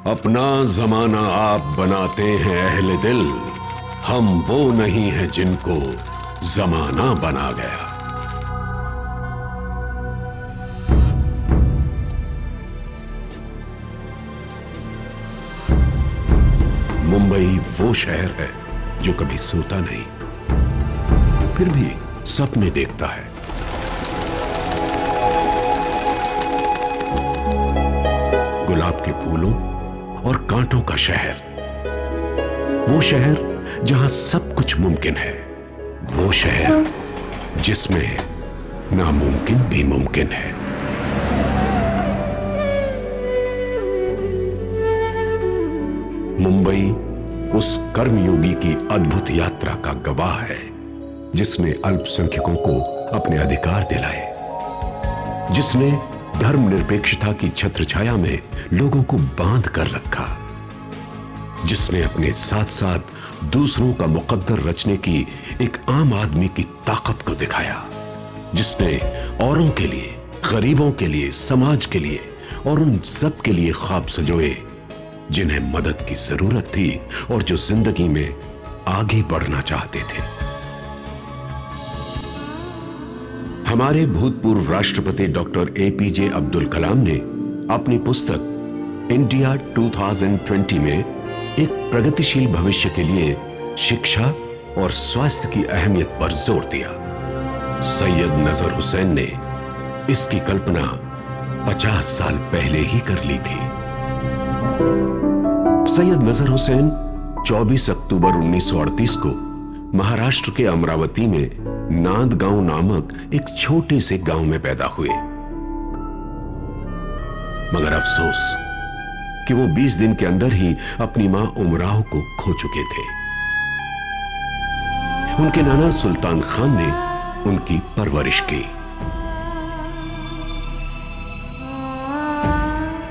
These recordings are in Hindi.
अपना जमाना आप बनाते हैं अहले दिल, हम वो नहीं है जिनको जमाना बना गया। मुंबई वो शहर है जो कभी सोता नहीं, फिर भी सपने देखता है। गुलाब के फूलों और कांटों का शहर, वो शहर जहां सब कुछ मुमकिन है, वो शहर जिसमें नामुमकिन भी मुमकिन है। मुंबई उस कर्मयोगी की अद्भुत यात्रा का गवाह है जिसने अल्पसंख्यकों को अपने अधिकार दिलाए, जिसने धर्मनिरपेक्षता की छत्रछाया में लोगों को बांध कर रखा, जिसने अपने साथ साथ दूसरों का मुकद्दर रचने की एक आम आदमी की ताकत को दिखाया, जिसने औरों के लिए, गरीबों के लिए, समाज के लिए और उन सब के लिए ख्वाब सजोए जिन्हें मदद की जरूरत थी और जो जिंदगी में आगे बढ़ना चाहते थे। हमारे भूतपूर्व राष्ट्रपति डॉक्टर APJ अब्दुल कलाम ने अपनी पुस्तक इंडिया 2020 में एक प्रगतिशील भविष्य के लिए शिक्षा और स्वास्थ्य की अहमियत पर जोर दिया। सैयद नजर हुसैन ने इसकी कल्पना 50 साल पहले ही कर ली थी। सैयद नजर हुसैन 24 अक्टूबर 1938 को महाराष्ट्र के अमरावती में नांदगांव नामक एक छोटे से गांव में पैदा हुए, मगर अफसोस कि वो 20 दिन के अंदर ही अपनी मां उमराव को खो चुके थे। उनके नाना सुल्तान खान ने उनकी परवरिश की।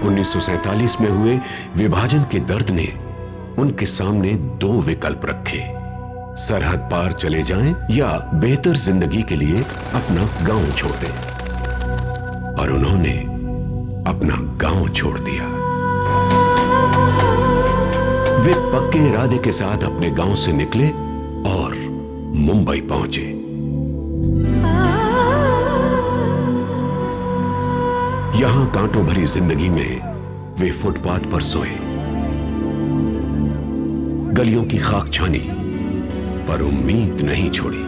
1947 में हुए विभाजन के दर्द ने उनके सामने 2 विकल्प रखे, सरहद पार चले जाएं या बेहतर जिंदगी के लिए अपना गांव छोड़ दें। और उन्होंने अपना गांव छोड़ दिया। वे पक्के इरादे के साथ अपने गांव से निकले और मुंबई पहुंचे। यहां कांटों भरी जिंदगी में वे फुटपाथ पर सोए, गलियों की खाक छानी पर उम्मीद नहीं छोड़ी।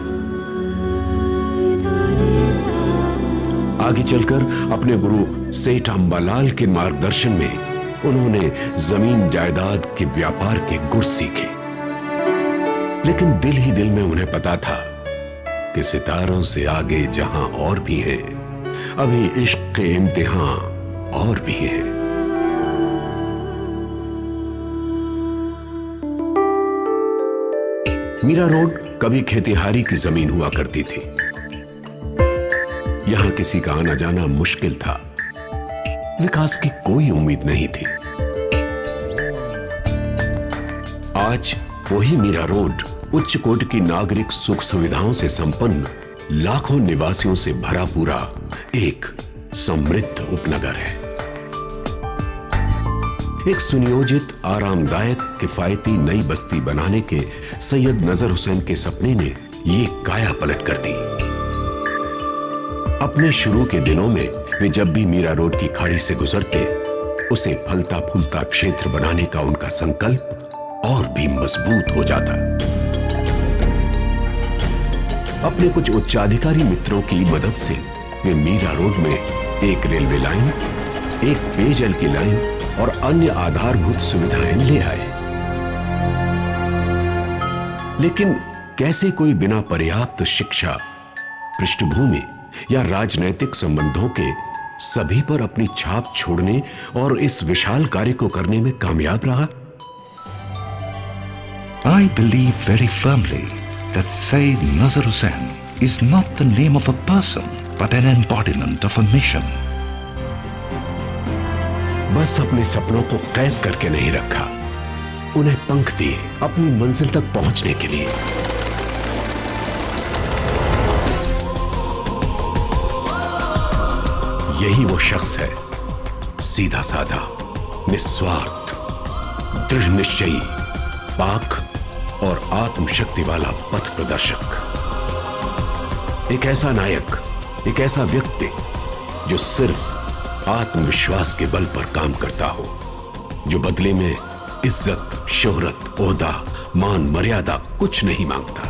आगे चलकर अपने गुरु सेठ अंबालाल के मार्गदर्शन में उन्होंने जमीन जायदाद के व्यापार के गुर सीखे, लेकिन दिल ही दिल में उन्हें पता था कि सितारों से आगे जहां और भी है, अभी इश्क के इम्तिहान और भी है। मीरा रोड कभी खेतीहारी की जमीन हुआ करती थी। यहां किसी का आना जाना मुश्किल था, विकास की कोई उम्मीद नहीं थी। आज वही मीरा रोड उच्च कोटि की नागरिक सुख सुविधाओं से संपन्न, लाखों निवासियों से भरा पूरा एक समृद्ध उपनगर है। एक सुनियोजित, आरामदायक, किफायती नई बस्ती बनाने के सैयद नजर हुसैन के सपने ने ये काया पलट कर दी। अपने शुरू के दिनों में वे जब भी मीरा रोड की खाड़ी से गुजरते, उसे फलता फूलता क्षेत्र बनाने का उनका संकल्प और भी मजबूत हो जाता। अपने कुछ उच्चाधिकारी मित्रों की मदद से वे मीरा रोड में एक रेलवे लाइन, एक पेयजल की लाइन और अन्य आधारभूत सुविधाएं ले आए। लेकिन कैसे कोई बिना पर्याप्त शिक्षा, पृष्ठभूमि या राजनैतिक संबंधों के सभी पर अपनी छाप छोड़ने और इस विशाल कार्य को करने में कामयाब रहा? I believe very firmly that Sayyid Nazar Hussain is not the name of a person, but an embodiment of a mission. बस अपने सपनों को कैद करके नहीं रखा, उन्हें पंख दिए अपनी मंजिल तक पहुंचने के लिए। यही वो शख्स है, सीधा साधा, निस्वार्थ दृढ़ निश्चयी, पाक और आत्मशक्ति वाला पथ प्रदर्शक। एक ऐसा नायक, एक ऐसा व्यक्ति जो सिर्फ आत्मविश्वास के बल पर काम करता हो, जो बदले में इज्जत, शोहरत, ओहदा, मान, मर्यादा कुछ नहीं मांगता।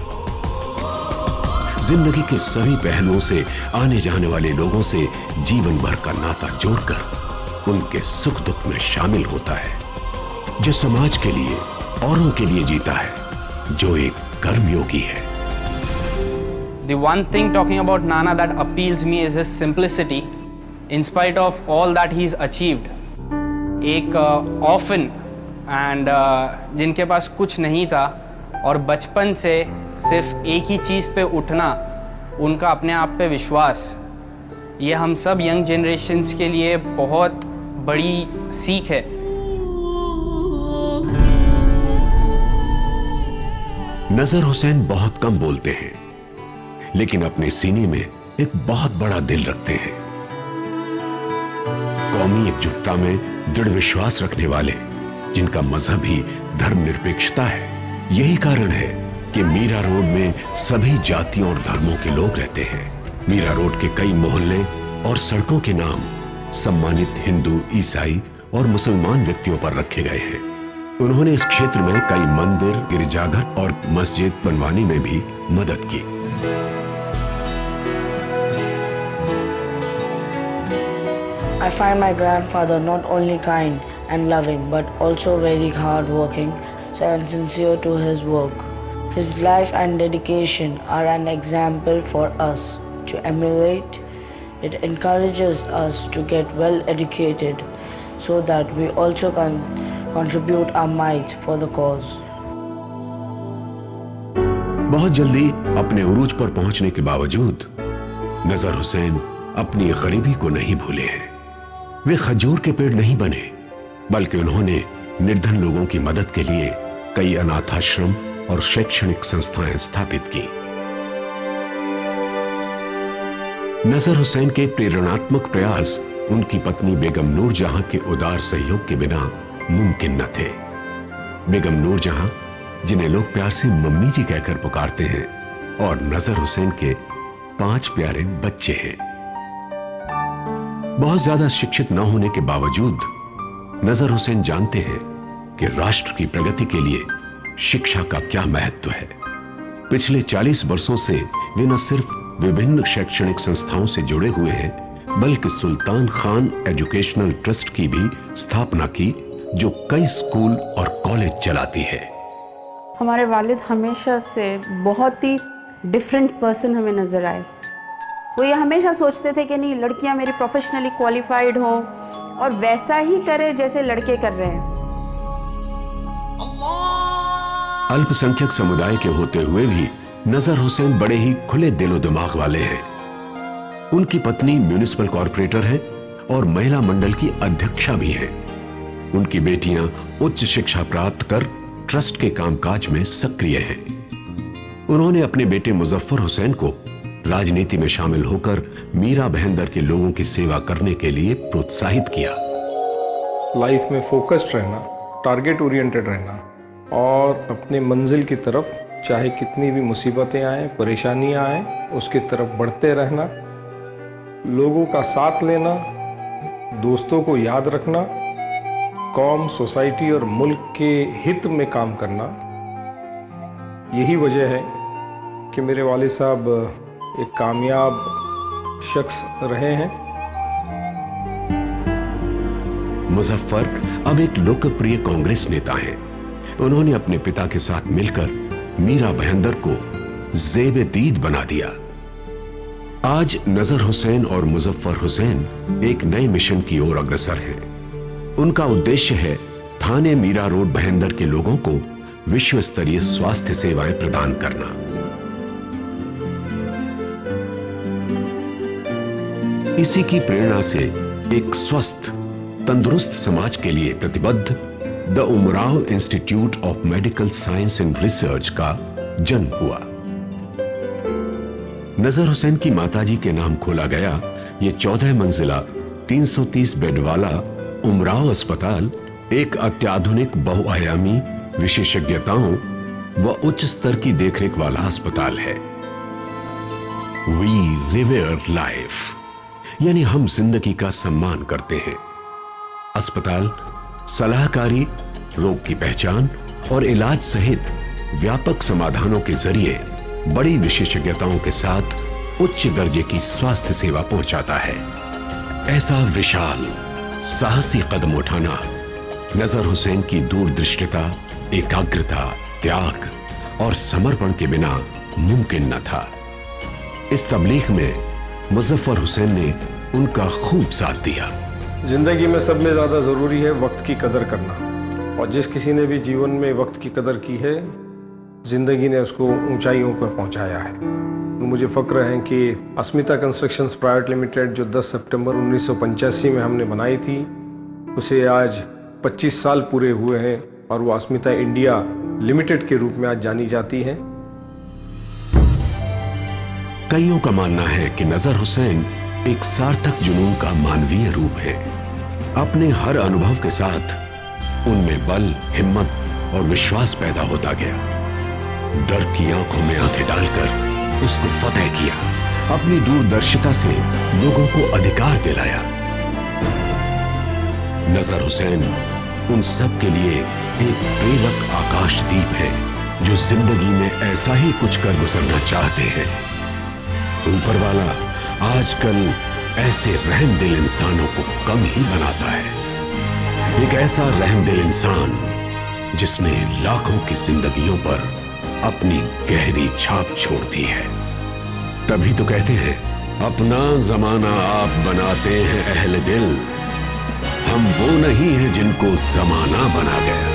जिंदगी के सभी पहलुओं से आने जाने वाले लोगों से जीवन भर का नाता जोड़कर उनके सुख दुख में शामिल होता है, जो समाज के लिए, औरों के लिए जीता है, जो एक कर्मयोगी है। The one thing talking about Nana that appeals me is his simplicity, in spite of all that he's achieved. एक orphan and जिनके पास कुछ नहीं था और बचपन से सिर्फ एक ही चीज़ पे उठना, उनका अपने आप पे विश्वास, ये हम सब यंग जनरेशन्स के लिए बहुत बड़ी सीख है। नजर हुसैन बहुत कम बोलते हैं, लेकिन अपने सीने में एक बहुत बड़ा दिल रखते हैं। कौमी एकजुटता में दृढ़ विश्वास रखने वाले, जिनका मजहब ही धर्मनिरपेक्षता है। यही कारण है कि मीरा रोड में सभी जातियों और धर्मों के लोग रहते हैं। मीरा रोड के कई मोहल्ले और सड़कों के नाम सम्मानित हिंदू, ईसाई और मुसलमान व्यक्तियों पर रखे गए हैं। उन्होंने इस क्षेत्र में कई मंदिर, गिरजाघर और मस्जिद बनवाने में भी मदद की। I find my grandfather not only kind and loving but also very hard-working and sincere to his work. His life and dedication are an example for us to emulate. It encourages us to get well educated so that we also can contribute our might for the cause. बहुत जल्दी अपने उरूज पर पहुंचने के बावजूद नजर हुसैन अपनी गरीबी को नहीं भूले हैं। वे खजूर के पेड़ नहीं बने, बल्कि उन्होंने निर्धन लोगों की मदद के लिए कई अनाथाश्रम और शैक्षणिक संस्थाएं स्थापित की। नजर हुसैन के प्रेरणात्मक प्रयास उनकी पत्नी बेगम नूरजहां के उदार सहयोग के बिना मुमकिन न थे। बेगम नूरजहां, जिन्हें लोग प्यार से मम्मी जी कहकर पुकारते हैं, और नजर हुसैन के 5 प्यारे बच्चे हैं। बहुत ज्यादा शिक्षित न होने के बावजूद नजर हुसैन जानते हैं कि राष्ट्र की प्रगति के लिए शिक्षा का क्या महत्व है। पिछले 40 वर्षों से वे न सिर्फ विभिन्न शैक्षणिक संस्थाओं से जुड़े हुए हैं, बल्कि सुल्तान खान एजुकेशनल ट्रस्ट की भी स्थापना की, जो कई स्कूल और कॉलेज चलाती है। हमारे वालिद हमेशा से बहुत ही डिफरेंट पर्सन हमें नजर आए। वो ये हमेशा सोचते थे कि नहीं, लड़कियां मेरी प्रोफेशनली क्वालिफाइड हों और वैसा ही करे जैसे लड़के कर रहे हैं। अल्पसंख्यक समुदाय के होते हुए भी नजर हुसैन बड़े ही खुले दिलो दिमाग वाले हैं। उनकी पत्नी म्युनिसिपल कॉर्पोरेटर है और महिला मंडल की अध्यक्षा भी है। उनकी बेटियां उच्च शिक्षा प्राप्त कर ट्रस्ट के कामकाज में सक्रिय हैं। उन्होंने अपने बेटे मुजफ्फर हुसैन को राजनीति में शामिल होकर मीरा बहंदर के लोगों की सेवा करने के लिए प्रोत्साहित किया। लाइफ में फोकस्ड रहना, टारगेट ओरिएंटेड रहना और अपने मंजिल की तरफ चाहे कितनी भी मुसीबतें आए, परेशानियां आए, उसकी तरफ बढ़ते रहना, लोगों का साथ लेना, दोस्तों को याद रखना, कौम, सोसाइटी और मुल्क के हित में काम करना, यही वजह है कि मेरे वालिद साहब एक कामयाब शख्स रहे हैं। मुजफ्फर अब एक लोकप्रिय कांग्रेस नेता हैं। उन्होंने अपने पिता के साथ मिलकर मीरा बहंदर को ज़ेब-ए-दीद बना दिया। आज नजर हुसैन और मुजफ्फर हुसैन एक नए मिशन की ओर अग्रसर हैं। उनका उद्देश्य है थाने मीरा रोड बहंदर के लोगों को विश्व स्तरीय स्वास्थ्य सेवाएं प्रदान करना। इसी की प्रेरणा से एक स्वस्थ, तंदुरुस्त समाज के लिए प्रतिबद्ध the Umrao institute of medical science and research का जन्म हुआ। नजर हुसैन की माताजी के नाम खोला गया ये 14 मंजिला 330 बेड वाला उमराव अस्पताल एक अत्याधुनिक बहुआयामी विशेषज्ञताओं व उच्च स्तर की देखरेख वाला अस्पताल है। वी रिवेयर लाइफ, यानी हम जिंदगी का सम्मान करते हैं। अस्पताल सलाहकारी, रोग की पहचान और इलाज सहित व्यापक समाधानों के जरिए बड़ी विशेषज्ञताओं के साथ उच्च दर्जे की स्वास्थ्य सेवा पहुंचाता है। ऐसा विशाल साहसी कदम उठाना नजर हुसैन की दूरदृष्टिता, एकाग्रता, त्याग और समर्पण के बिना मुमकिन न था। इस तबलीग में मुजफ्फर हुसैन ने उनका खूब साथ दिया। जिंदगी में सब में ज़्यादा ज़रूरी है वक्त की कदर करना, और जिस किसी ने भी जीवन में वक्त की कदर की है, जिंदगी ने उसको ऊंचाइयों पर पहुंचाया है। तो मुझे फ़ख्र है कि अस्मिता कंस्ट्रक्शंस प्राइवेट लिमिटेड जो 10 सितंबर 1985 में हमने बनाई थी, उसे आज 25 साल पूरे हुए हैं और वो अस्मिता इंडिया लिमिटेड के रूप में आज जानी जाती है। कईयों का मानना है कि नजर हुसैन एक सार्थक जुनून का मानवीय रूप है। अपने हर अनुभव के साथ उनमें बल, हिम्मत और विश्वास पैदा होता गया। डर की आंखों में आंखें डालकर उसको फतेह किया, अपनी दूरदर्शिता से लोगों को अधिकार दिलाया। नजर हुसैन उन सब के लिए एक प्रेरक आकाशदीप है जो जिंदगी में ऐसा ही कुछ कर गुजरना चाहते हैं। ऊपर वाला आजकल ऐसे रहमदिल इंसानों को कम ही बनाता है। एक ऐसा रहमदिल इंसान जिसने लाखों की जिंदगियों पर अपनी गहरी छाप छोड़ दी है। तभी तो कहते हैं, अपना जमाना आप बनाते हैं अहले दिल, हम वो नहीं हैं जिनको जमाना बना गया।